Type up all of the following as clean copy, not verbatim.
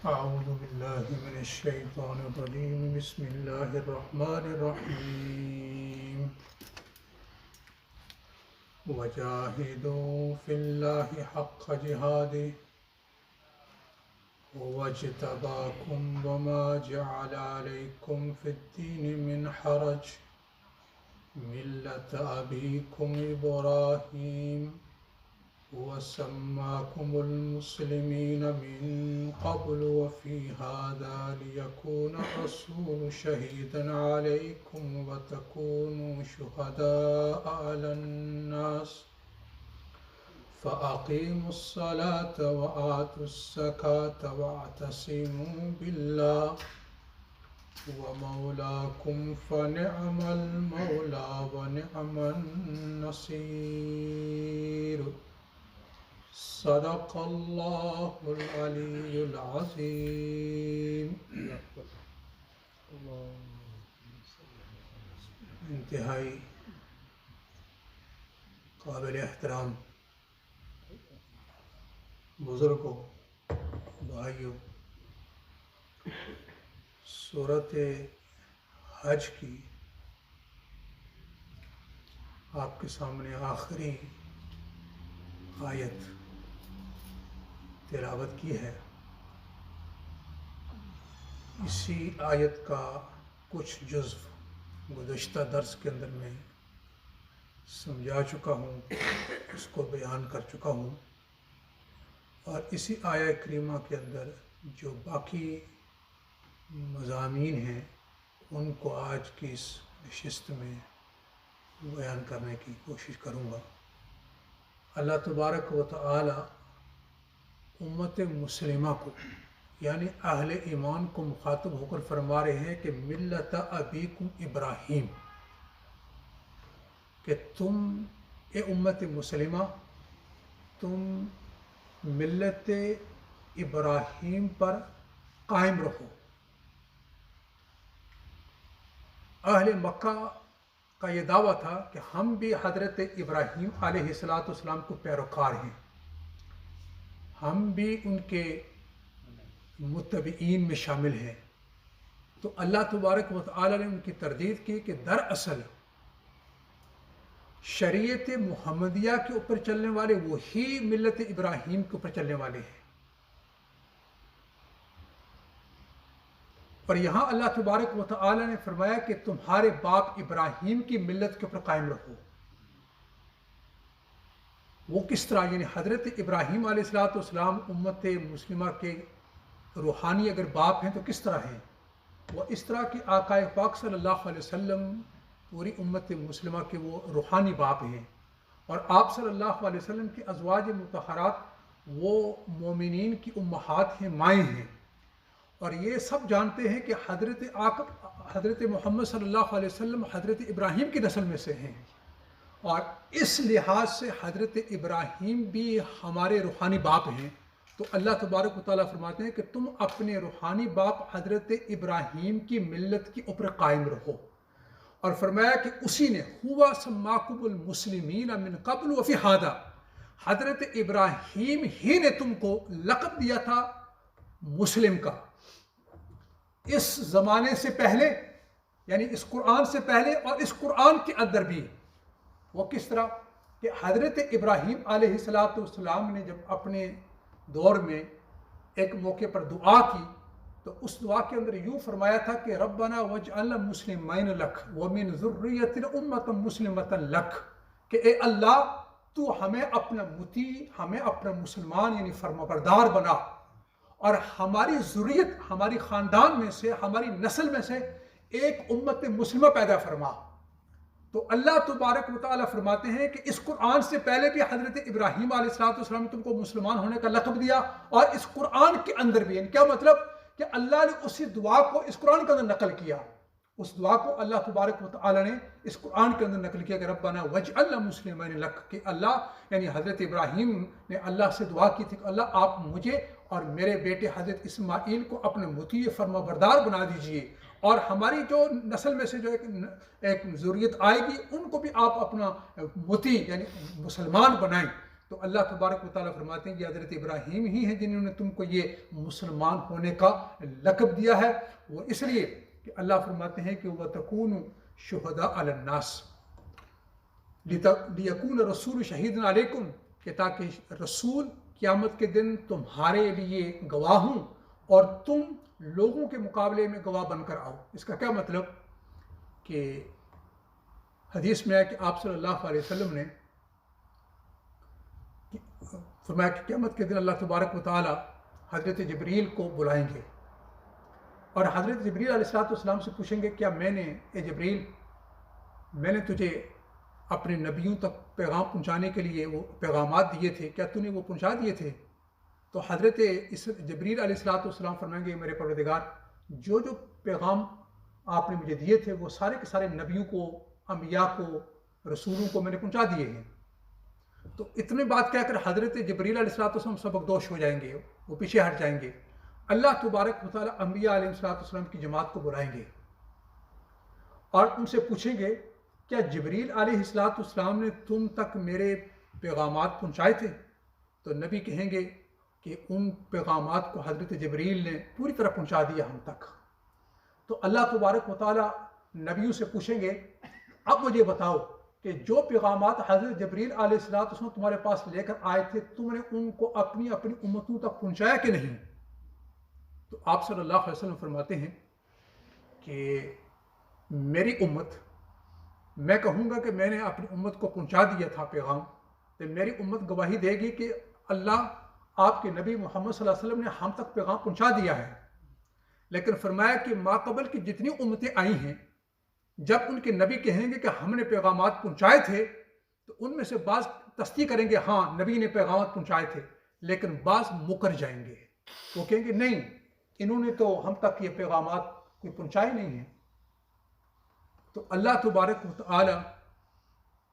أعوذ بالله من الشيطان الرجيم بسم الله الرحمن الرحيم وجاهدوا في الله حق جهاده هو اجتباكم وما جعل عليكم في الدين من حرج ملة أبيكم إبراهيم وسماكم المسلمين من قبل وفي هذا ليكون الرسول شهيدا عليكم وتكونوا شهداء على الناس فأقيموا الصلاة وآتوا الزكاة واعتصموا بالله ومولاكم فنعم المولى ونعم النصير صدق اللہ العلی العظیم۔ انتہائی قابل احترام بزرگوں، بھائیوں، سورۃ حج کی آپ کے سامنے آخری آیت تلاوت کی ہے۔ اسی آیت کا کچھ جزو گزشتہ درس کے اندر میں سمجھا چکا ہوں، اس کو بیان کر چکا ہوں، اور اسی آیہ کریمہ کے اندر جو باقی مضامین ہیں ان کو آج کی اس نشست میں بیان کرنے کی کوشش کروں گا۔ اللہ تبارک و تعالی امت مسلمہ کو یعنی اہل ایمان کو مخاطب ہو کر فرما رہے ہیں کہ ملت ابیکم ابراہیم، کہ تم اے امت مسلمہ تم ملت ابراہیم پر قائم رہو۔ اہل مکہ کا یہ دعویٰ تھا کہ ہم بھی حضرت ابراہیم علیہ السلام کو پیروکار ہیں، ہم بھی ان کے متبعین میں شامل ہیں۔ تو اللہ تبارک و تعالی نے ان کی تردید کی کہ دراصل شریعت محمدیہ کے اوپر چلنے والے وہی ملت ابراہیم کے اوپر چلنے والے ہیں۔ اور یہاں اللہ تبارک و تعالی نے فرمایا کہ تمہارے باپ ابراہیم کی ملت کے اوپر قائم رہو۔ وہ کس طرح؟ یعنی حضرت ابراہیم علیہ السلام امت مسلمہ کے روحانی اگر باپ ہیں تو کس طرح ہیں؟ وہ اس طرح کہ آقا پاک صلی اللہ علیہ وسلم پوری امت مسلمہ کے وہ روحانی باپ ہیں، اور آپ صلی اللہ علیہ وسلم کی ازواج مطہرات وہ مومنین کی امہات ہیں، مائیں ہیں، اور یہ سب جانتے ہیں کہ حضرت محمد صلی اللہ علیہ وسلم حضرت ابراہیم کی نسل میں سے ہیں، اور اس لحاظ سے حضرت ابراہیم بھی ہمارے روحانی باپ ہیں۔ تو اللہ تبارک و تعالیٰ فرماتے ہیں کہ تم اپنے روحانی باپ حضرت ابراہیم کی ملت کے اوپر قائم رہو، اور فرمایا کہ اسی نے ہوا سماکم المسلمین من قبل وفی ہذا، حضرت ابراہیم ہی نے تم کو لقب دیا تھا مسلم کا، اس زمانے سے پہلے، یعنی اس قرآن سے پہلے اور اس قرآن کے اندر بھی۔ وہ کس طرح کہ حضرت ابراہیم علیہ السلام نے جب اپنے دور میں ایک موقع پر دعا کی تو اس دعا کے اندر یوں فرمایا تھا کہ ربنا واجعلنا مسلمین لک ومن ذریتنا امۃ مسلمۃ لک، کہ اے اللہ تو ہمیں اپنا مطیع، ہمیں اپنا مسلمان یعنی فرمانبردار بنا، اور ہماری ذریت، ہماری خاندان میں سے، ہماری نسل میں سے ایک امت مسلمہ پیدا فرما۔ تو اللہ تبارک و تعالیٰ فرماتے ہیں کہ اس قرآن سے پہلے بھی حضرت ابراہیم علیہ السلام نے تم کو مسلمان ہونے کا لقب دیا، اور اس قرآن کے اندر بھی، یعنی کیا مطلب کہ اللہ نے اسی دعا کو اس قرآن کے اندر نقل کیا، اس دعا کو اللہ تبارک و تعالیٰ نے اس قرآن کے اندر نقل کیا کہ ربنا واجعلنا مسلمین لک، کہ اللہ یعنی حضرت ابراہیم نے اللہ سے دعا کی تھی کہ اللہ آپ مجھے اور میرے بیٹے حضرت اسماعیل کو اپنے مطیع فرما بردار بنا دیجئے، اور ہماری جو نسل میں سے جو ایک ذریت آئے گی ان کو بھی آپ اپنا مطیع یعنی مسلمان بنائیں۔ تو اللہ تبارک و تعالیٰ فرماتے ہیں کہ حضرت ابراہیم ہی ہیں جنہوں نے تم کو یہ مسلمان ہونے کا لقب دیا ہے، وہ اس لیے کہ اللہ فرماتے ہیں کہ وَتَكُونُوا شُهَدَاءَ عَلَى النَّاسِ لِيَكُونَ الرَّسُولُ شَهِيدًا عَلَيْكُمْ، کہ تاکہ رسول قیامت کے دن تمہارے لیے گواہ ہوں اور تم لوگوں کے مقابلے میں گواہ بن کر آؤ۔ اس کا کیا مطلب کہ حدیث میں ہے کہ آپ صلی اللہ علیہ وسلم نے فرمایا کہ قیامت کے دن اللہ تبارک و تعالی حضرت جبریل کو بلائیں گے اور حضرت جبریل علیہ السلام سے پوچھیں گے کیا میں نے اے جبریل میں نے تجھے اپنے نبیوں تک پیغام پہنچانے کے لیے وہ پیغامات دیے تھے، کیا تو نے وہ پہنچا دیے تھے؟ تو حضرت جبریل علیہ السلام فرمائیں گے میرے پروردگار جو پیغام آپ نے مجھے دیے تھے وہ سارے کے سارے نبیوں کو، انبیاء کو، رسولوں کو میں نے پہنچا دیے ہیں۔ تو اتنی بات کہہ کر حضرت جبریل علیہ السلام سبق دوش ہو جائیں گے، وہ پیچھے ہٹ جائیں گے۔ اللہ تبارک و تعالیٰ انبیاء علیہ السلام کی جماعت کو بلائیں گے اور ان سے پوچھیں گے کیا جبریل علیہ السلام نے تم تک میرے پیغامات پہنچائے تھے؟ تو نبی کہیں گے کہ ان پیغامات کو حضرت جبریل نے پوری طرح پہنچا دیا ہم تک۔ تو اللہ تبارک و تعالیٰ نبیوں سے پوچھیں گے اب مجھے بتاؤ کہ جو پیغامات حضرت جبریل علیہ السلام تمہارے پاس لے کر آئے تھے تم نے ان کو اپنی امتوں تک پہنچایا کہ نہیں؟ تو آپ صلی اللہ علیہ وسلم فرماتے ہیں کہ میری امت، میں کہوں گا کہ میں نے اپنی امت کو پہنچا دیا تھا پیغام، تو میری امت گواہی دے گی کہ اللہ آپ کے نبی محمد صلی اللہ علیہ وسلم نے ہم تک پیغام پہنچا دیا ہے۔ لیکن فرمایا کہ ماقبل کی جتنی امتیں آئی ہیں جب ان کے نبی کہیں گے کہ ہم نے پیغامات پہنچائے تھے تو ان میں سے بعض تصدیق کریں گے ہاں نبی نے پیغامات پہنچائے تھے، لیکن بعض مکر جائیں گے، وہ کہیں گے نہیں انہوں نے تو ہم تک یہ پیغامات کوئی پہنچائے نہیں ہیں۔ تو اللہ تبارک و تعالی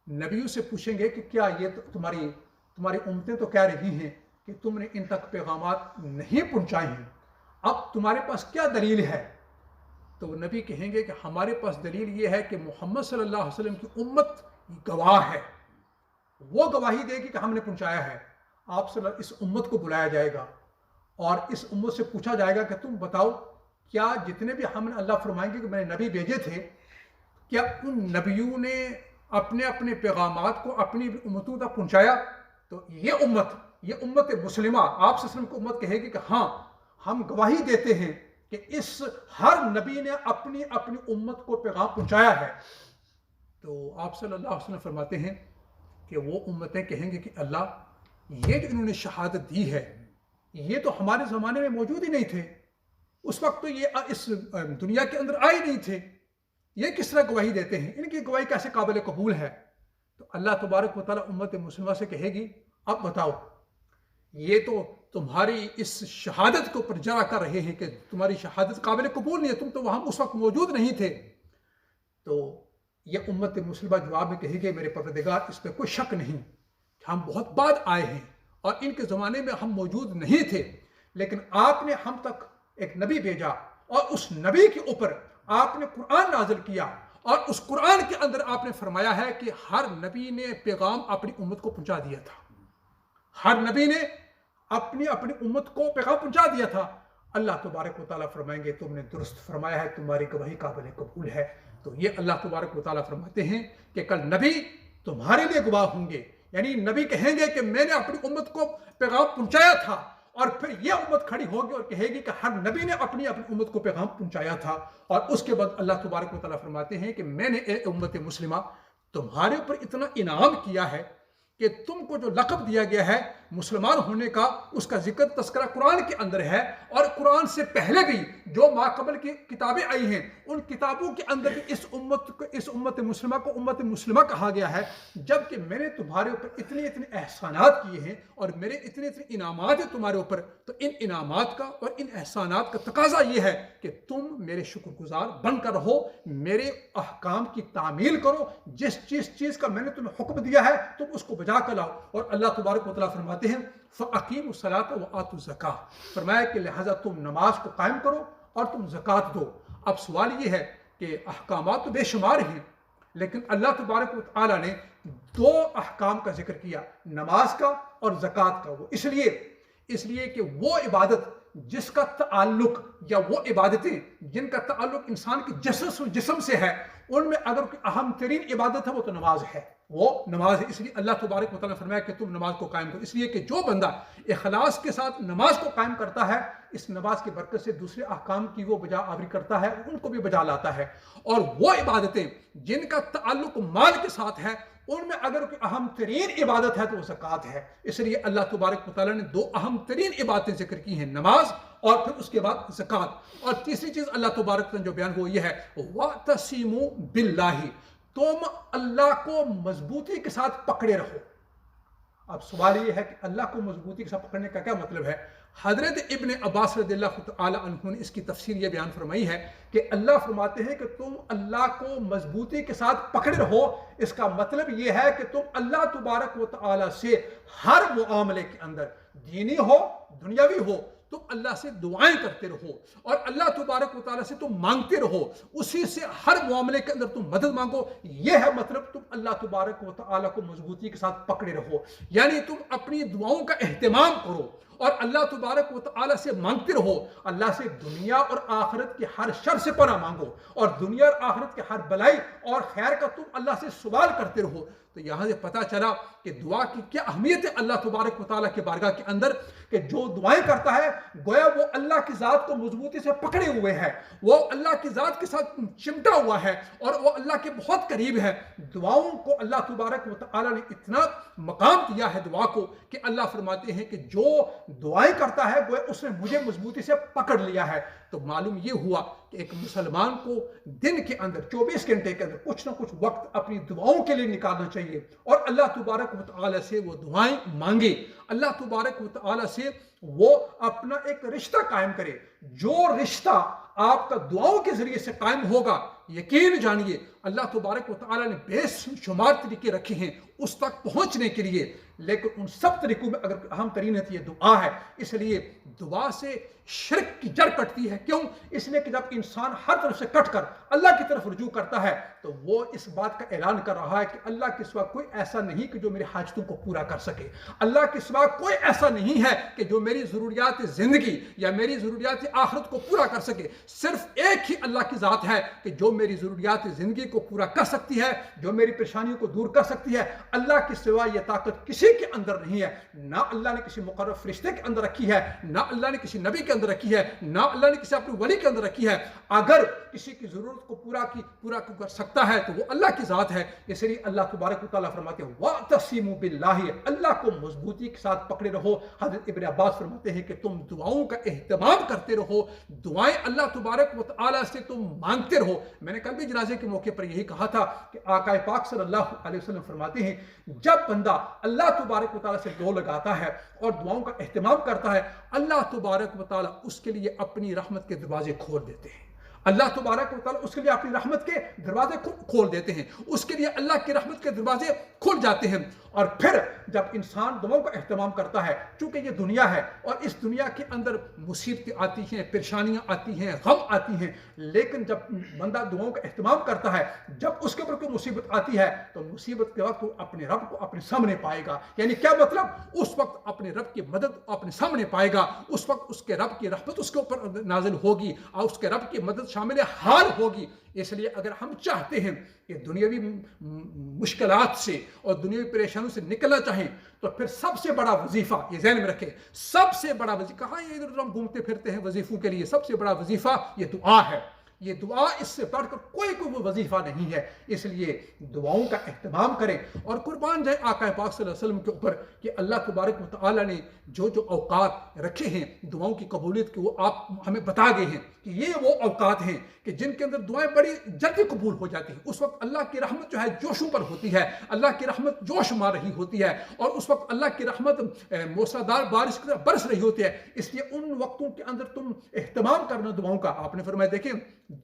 نبیوں سے پوچھیں گے کہ کیا یہ تمہاری امتیں تو کہہ رہی ہیں کہ تم نے ان تک پیغامات نہیں پہنچائے ہیں، اب تمہارے پاس کیا دلیل ہے؟ تو نبی کہیں گے کہ ہمارے پاس دلیل یہ ہے کہ محمد صلی اللہ علیہ وسلم کی امت گواہ ہے، وہ گواہی دے گی کہ ہم نے پہنچایا ہے۔ آپ اس امت کو بلایا جائے گا اور اس امت سے پوچھا جائے گا کہ تم بتاؤ کیا جتنے بھی ہم نے، اللہ فرمائیں گے کہ میں نے نبی بھیجے تھے، کیا ان نبیوں نے اپنے پیغامات کو اپنی امتوں تک پہنچایا؟ تو یہ امت مسلمہ آپ صلی اللہ علیہ وسلم کو امت کہے گی کہ ہاں ہم گواہی دیتے ہیں کہ اس ہر نبی نے اپنی امت کو پیغام پہنچایا ہے۔ تو آپ صلی اللہ علیہ وسلم فرماتے ہیں کہ وہ امتیں کہیں گے کہ اللہ یہ جو انہوں نے شہادت دی ہے یہ تو ہمارے زمانے میں موجود ہی نہیں تھے، اس وقت تو یہ اس دنیا کے اندر آئے نہیں تھے، یہ کس طرح گواہی دیتے ہیں، ان کی گواہی کیسے قابل قبول ہے؟ تو اللہ تبارک و تعالیٰ امت مسلمہ سے کہے گی اب بتاؤ یہ تو تمہاری اس شہادت کو پر جرا کر رہے ہیں کہ تمہاری شہادت قابل قبول نہیں ہے، تم تو وہاں اس وقت موجود نہیں تھے۔ تو یہ امت مسلمہ جواب میں کہے گی میرے پروردگار اس پہ کوئی شک نہیں کہ ہم بہت بعد آئے ہیں اور ان کے زمانے میں ہم موجود نہیں تھے، لیکن آپ نے ہم تک ایک نبی بھیجا اور اس نبی کے اوپر آپ نے قرآن نازل کیا اور اس قرآن کے اندر آپ نے فرمایا ہے کہ ہر نبی نے پیغام اپنی امت کو پہنچا دیا تھا، ہر نبی نے اپنی امت کو پیغام پہنچا دیا تھا۔ اللہ تبارک و تعالیٰ فرمائیں گے تم نے درست فرمایا ہے، تمہاری گواہی قابل قبول ہے۔ تو یہ اللہ تبارک و تعالیٰ فرماتے ہیں کہ کل نبی تمہارے لیے گواہ ہوں گے، یعنی نبی کہیں گے کہ میں نے اپنی امت کو پیغام پہنچایا تھا، اور پھر یہ امت کھڑی ہوگی اور کہے گی کہ ہر نبی نے اپنی امت کو پیغام پہنچایا تھا۔ اور اس کے بعد اللہ تبارک و تعالیٰ فرماتے ہیں کہ میں نے اے امت مسلمہ تمہارے اوپر اتنا انعام کیا ہے کہ تم کو جو لقب دیا گیا ہے مسلمان ہونے کا، اس کا ذکر تذکرہ قرآن کے اندر ہے، اور قرآن سے پہلے بھی جو ماقبل کی کتابیں آئی ہیں ان کتابوں کے اندر بھی اس امت مسلمہ کو امت مسلمہ کہا گیا ہے، جبکہ میں نے تمہارے اوپر اتنے احسانات کیے ہیں اور میرے اتنے انعامات ہیں تمہارے اوپر، تو ان انعامات کا اور ان احسانات کا تقاضا یہ ہے کہ تم میرے شکر گزار بن کر رہو، میرے احکام کی تعمیل کرو، جس چیز کا میں نے تمہیں حکم دیا ہے تم اس کو بجا کر لاؤ۔ اور اللہ تبارک و تعالیٰ فرماتے ہیں فَأَقِيمُوا الصَّلَاةَ وَآتُوا الزَّكَاةَ، فرمایا کہ لہٰذا تم نماز کو قائم کرو اور تم زکوٰۃ دو۔ اب سوال یہ ہے کہ احکامات تو بے شمار ہیں، لیکن اللہ تبارک و تعالیٰ نے دو احکام کا ذکر کیا، نماز کا اور زکوٰۃ کا وہ اس لیے کہ وہ عبادت جس کا تعلق یا وہ عبادتیں جن کا تعلق انسان کے جسم سے ہے، ان میں اگر کوئی اہم ترین عبادت ہے وہ تو نماز ہے، وہ نماز ہے۔ اس لیے اللہ تبارک و تعالیٰ نے فرمایا کہ تم نماز کو قائم کرو، اس لیے کہ جو بندہ اخلاص کے ساتھ نماز کو قائم کرتا ہے، اس نماز کی برکت سے دوسرے احکام کی وہ بجا آوری کرتا ہے، ان کو بھی بجا لاتا ہے۔ اور وہ عبادتیں جن کا تعلق مال کے ساتھ ہے، ان میں اگر کوئی اہم ترین عبادت ہے تو وہ زکوٰۃ ہے۔ اس لیے اللہ تبارک و تعالیٰ نے دو اہم ترین عبادتیں ذکر کی ہیں، نماز اور پھر اس کے بعد زکوٰۃ۔ اور تیسری چیز اللہ تبارک نے جو بیان وہ یہ ہے وَاعْتَصِمُوا بِاللَّهِ، تم اللہ کو مضبوطی کے ساتھ پکڑے رہو۔ اب سوال یہ ہے کہ اللہ کو مضبوطی کے ساتھ پکڑنے کا کیا مطلب ہے؟ حضرت ابن عباس رضی اللہ تعالی عنہ نے اس کی تفسیر یہ بیان فرمائی ہے کہ اللہ فرماتے ہیں کہ تم اللہ کو مضبوطی کے ساتھ پکڑے رہو، اس کا مطلب یہ ہے کہ تم اللہ تبارک و تعالی سے ہر معاملے کے اندر، دینی ہو دنیاوی ہو، تم اللہ سے دعائیں کرتے رہو اور اللہ تبارک و تعالیٰ سے تم مانگتے رہو، اسی سے ہر معاملے کے اندر تم مدد مانگو۔ یہ ہے مطلب تم اللہ تبارک و تعالیٰ کو مضبوطی کے ساتھ پکڑے رہو، یعنی تم اپنی دعاؤں کا اہتمام کرو اور اللہ تبارک و تعالیٰ سے مانگتے رہو، اللہ سے دنیا اور آخرت کی ہر شر سے پناہ مانگو اور دنیا اور آخرت کے ہر بلائی اور خیر کا تم اللہ سے سوال کرتے رہو۔ تو یہاں سے پتہ چلا کہ دعا کی کیا اہمیت ہے اللہ تبارک و تعالیٰ کی بارگاہ کے اندر، کہ جو دعائیں کرتا ہے گویا وہ اللہ کی ذات کو مضبوطی سے پکڑے ہوئے ہے، وہ اللہ کی ذات کے ساتھ چمٹا ہوا ہے اور وہ اللہ کے بہت قریب ہے۔ دعاؤں کو اللہ تبارک و تعالیٰ نے اتنا مقام دیا ہے دعا کو کہ اللہ فرماتے ہیں کہ جو دعائیں کرتا ہے گویا اس نے مجھے مضبوطی سے پکڑ لیا ہے۔ تو معلوم یہ ہوا کہ ایک مسلمان کو دن کے اندر 24 گھنٹے کے اندر کچھ نہ کچھ وقت اپنی دعاؤں کے لیے نکالنا چاہیے اور اللہ تبارک و تعالیٰ سے وہ دعائیں مانگے، اللہ تبارک و تعالیٰ سے وہ اپنا ایک رشتہ قائم کرے۔ جو رشتہ آپ کا دعاؤں کے ذریعے سے قائم ہوگا، یقین جانیے اللہ تبارک و تعالیٰ نے بے شمار طریقے رکھے ہیں اس تک پہنچنے کے لیے، لیکن ان سب طریقوں میں اگر اہم ترین ہے تو یہ دعا ہے۔ اس لیے دعا سے شرک کی جڑ کٹتی ہے۔ کیوں؟ اس لیے کہ جب انسان ہر طرف سے کٹ کر اللہ کی طرف رجوع کرتا ہے تو وہ اس بات کا اعلان کر رہا ہے کہ اللہ کے سوا کوئی ایسا نہیں کہ جو میری حاجتوں کو پورا کر سکے، اللہ کے سوا کوئی ایسا نہیں ہے کہ جو میری ضروریات زندگی یا میری ضروریات آخرت کو پورا کر سکے۔ صرف ایک ہی اللہ کی ذات ہے کہ جو میری ضروریات زندگی کو پورا کر سکتی ہے، جو میری پریشانیوں کو دور کر سکتی ہے۔ اللہ کے سوا یہ طاقت کسی کے اندر نہیں ہے، نہ اللہ نے کسی مقرر فرشتے کے اندر رکھی ہے، نہ اللہ نے کسی نبی کے اندر رکھی ہے، نہ اللہ نے کسی اپنے ولی کے اندر رکھی ہے۔ اگر کسی کی ضرورت کو پورا کر سکتا ہے تو وہ اللہ کی ذات ہے۔ اس لیے اللہ تبارک و تعالیٰ فرماتے ہیں وَاعْتَصِمُوا بِاللَّهِ، اللہ کو مضبوطی کے ساتھ پکڑے رہو۔ حضرت ابن عباس فرماتے ہیں کہ تم دعاؤں کا اہتمام کرتے رہو، دعائیں اللہ تبارک و تعالیٰ سے تم مانگتے رہو۔ میں نے کل بھی جنازے کے موقع پر یہی کہا تھا کہ آقا پاک صلی اللہ علیہ وسلم فرماتے ہیں جب بندہ اللہ تبارک و تعالیٰ سے دعا لگاتا ہے اور دعاؤں کا اہتمام کرتا ہے، اللہ تبارک و تعالیٰ اس کے لیے اپنی رحمت کے دروازے کھول دیتے ہیں۔ اللہ تبارک و تعالیٰ اس کے لیے اپنی رحمت کے دروازے کھول دیتے ہیں، اس کے لیے اللہ کی رحمت کے دروازے کھل جاتے ہیں۔ اور پھر جب انسان دعاؤں کا اہتمام کرتا ہے، چونکہ یہ دنیا ہے اور اس دنیا کے اندر مصیبتیں آتی ہیں، پریشانیاں آتی ہیں، غم آتی ہیں، لیکن جب بندہ دعاؤں کا اہتمام کرتا ہے، جب اس کے اوپر کوئی مصیبت آتی ہے تو مصیبت کے وقت وہ اپنے رب کو اپنے سامنے پائے گا۔ یعنی کیا مطلب؟ اس وقت اپنے رب کی مدد اپنے سامنے پائے گا، اس وقت اس کے رب کی رحمت اس کے اوپر نازل ہوگی اور اس کے رب کی مدد شامل حال ہوگی۔ اس لیے اگر ہم چاہتے ہیں کہ دنیاوی مشکلات سے اور دنیاوی پریشانیوں سے نکلنا چاہیں تو پھر سب سے بڑا وظیفہ یہ ذہن میں رکھیں، سب سے بڑا وظیفہ، کہاں یہ ادھر ہم گھومتے پھرتے ہیں وظیفوں کے لیے، سب سے بڑا وظیفہ یہ دعا ہے۔ یہ دعا اس سے بڑھ کر کوئی وظیفہ نہیں ہے۔ اس لیے دعاؤں کا اہتمام کریں اور قربان جائیں آقا پاک صلی اللہ علیہ وسلم کے اوپر کہ اللہ تبارک و تعالیٰ نے جو اوقات رکھے ہیں دعاؤں کی قبولیت کے، وہ آپ ہمیں بتا گئے ہیں کہ یہ وہ اوقات ہیں کہ جن کے اندر دعائیں بڑی جلدی قبول ہو جاتی ہیں۔ اس وقت اللہ کی رحمت جو ہے جوشوں پر ہوتی ہے، اللہ کی رحمت جوش مار رہی ہوتی ہے اور اس وقت اللہ کی رحمت موسلادھار بارش کی طرح برس رہی ہوتی ہے۔ اس لیے ان وقتوں کے اندر تم اہتمام کرنا دعاؤں کا۔ آپ نے فرمایا دیکھیں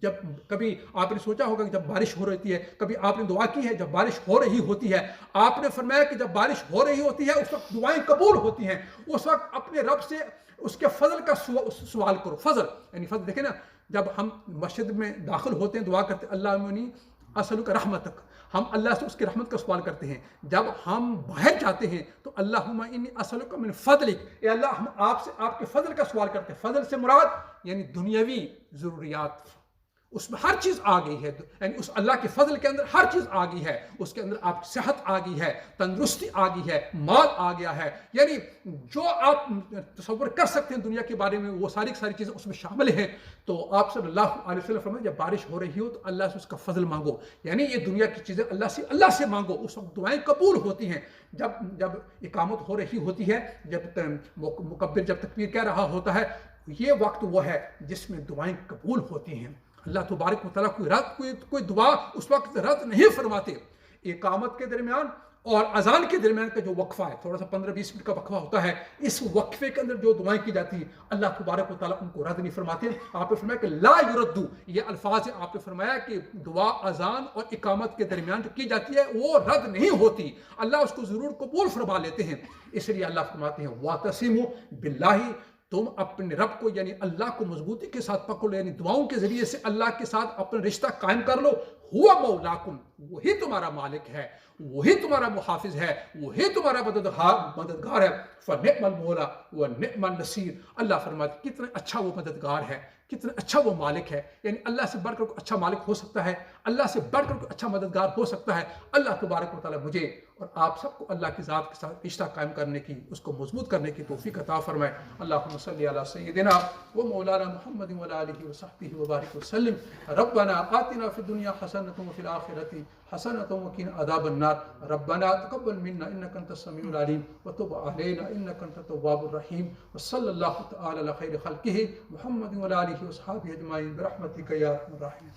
جب کبھی آپ نے سوچا ہوگا کہ جب بارش ہو رہی ہے، کبھی آپ نے دعا کی ہے جب بارش ہو رہی ہوتی ہے، آپ نے فرمایا کہ جب بارش ہو رہی ہوتی ہے اس وقت دعائیں قبول ہوتی ہیں۔ اس وقت اپنے رب سے اس کے فضل کا سوال کرو۔ فضل یعنی فضل دیکھیں نا، جب ہم مسجد میں داخل ہوتے ہیں دعا کرتے اللہ منی اسألک رحمتک، ہم اللہ سے اس کی رحمت کا سوال کرتے ہیں. جب ہم باہر جاتے ہیں تو اللہم انی اسألک من فضلک، اے اللہ ہم آپ سے آپ کے فضل کا سوال کرتے ہیں. فضل سے مراد یعنی دنیاوی ضروریات، اس میں ہر چیز آ گئی ہے، یعنی اس اللہ کے فضل کے اندر ہر چیز آ گئی ہے. اس کے اندر آپ کی صحت آ گئی ہے، تندرستی آ گئی ہے، مال آ گیا ہے، یعنی جو آپ تصور کر سکتے ہیں دنیا کے بارے میں وہ ساری چیزیں اس میں شامل ہیں. تو آپ صلی اللہ علیہ وسلم فرمائے جب بارش ہو رہی ہو تو اللہ سے اس کا فضل مانگو، یعنی یہ دنیا کی چیزیں اللہ سے مانگو. اس وقت دعائیں قبول ہوتی ہیں. جب اقامت ہو رہی ہوتی ہے، جب مکبر جب تکبیر کہہ رہا ہوتا ہے، یہ وقت وہ ہے جس میں دعائیں قبول ہوتی ہیں. اللہ تبارک و تعالیٰ کوئی دعا اس وقت رد نہیں فرماتے. اقامت کے درمیان اور اذان کے درمیان کا جو وقفہ ہے، تھوڑا سا 15-20 منٹ کا وقفہ ہوتا ہے، اس وقفے کے اندر جو دعائیں کی جاتی ہیں اللہ تبارک و تعالیٰ ان کو رد نہیں فرماتے. آپ نے فرمایا کہ لا یردو، یہ الفاظ ہیں. آپ نے فرمایا کہ دعا اذان اور اقامت کے درمیان جو کی جاتی ہے وہ رد نہیں ہوتی، اللہ اس کو ضرور قبول فرما لیتے ہیں. اس لیے اللہ فرماتے ہیں وَاعْتَصِمُوا بِاللَّهِ، تم اپنے رب کو یعنی اللہ کو مضبوطی کے ساتھ پکڑ لو، یعنی دعاؤں کے ذریعے سے اللہ کے ساتھ اپنا رشتہ قائم کر لو. ہوا مولاکم، وہی تمہارا مالک ہے، وہی تمہارا محافظ ہے، وہی تمہارا مددگار ہے. فنعم المولا ونعم النصیر. اللہ فرماتے کتنا اچھا وہ مددگار ہے، کتنا اچھا وہ مالک ہے. یعنی اللہ سے بڑھ کر کوئی اچھا مالک ہو سکتا ہے، اللہ سے بڑھ کر کوئی اچھا مددگار ہو سکتا ہے. اللہ تبارک و تعالیٰ مجھے اور آپ سب کو اللہ کی ذات کے ساتھ رشتہ قائم کرنے کی، اس کو مضبوط کرنے کی توفیق عطا فرمائے. اللہم صلی علی سیدنا و مولانا محمد وعلی آلہ وصحبہ وبارک وسلم. ربنا آتنا فی الدنیا حسنۃ وفی الآخرۃ حسنۃ وقنا عذاب النار. ربنا تقبل منا انک انت السمیع العلیم وتب علینا انک انت التواب الرحیم. وصلی اللہ تعالی علی خیر خلقہ محمد وعلی آلہ وصحبہ اجمعین برحمتک یا ارحم الراحمین.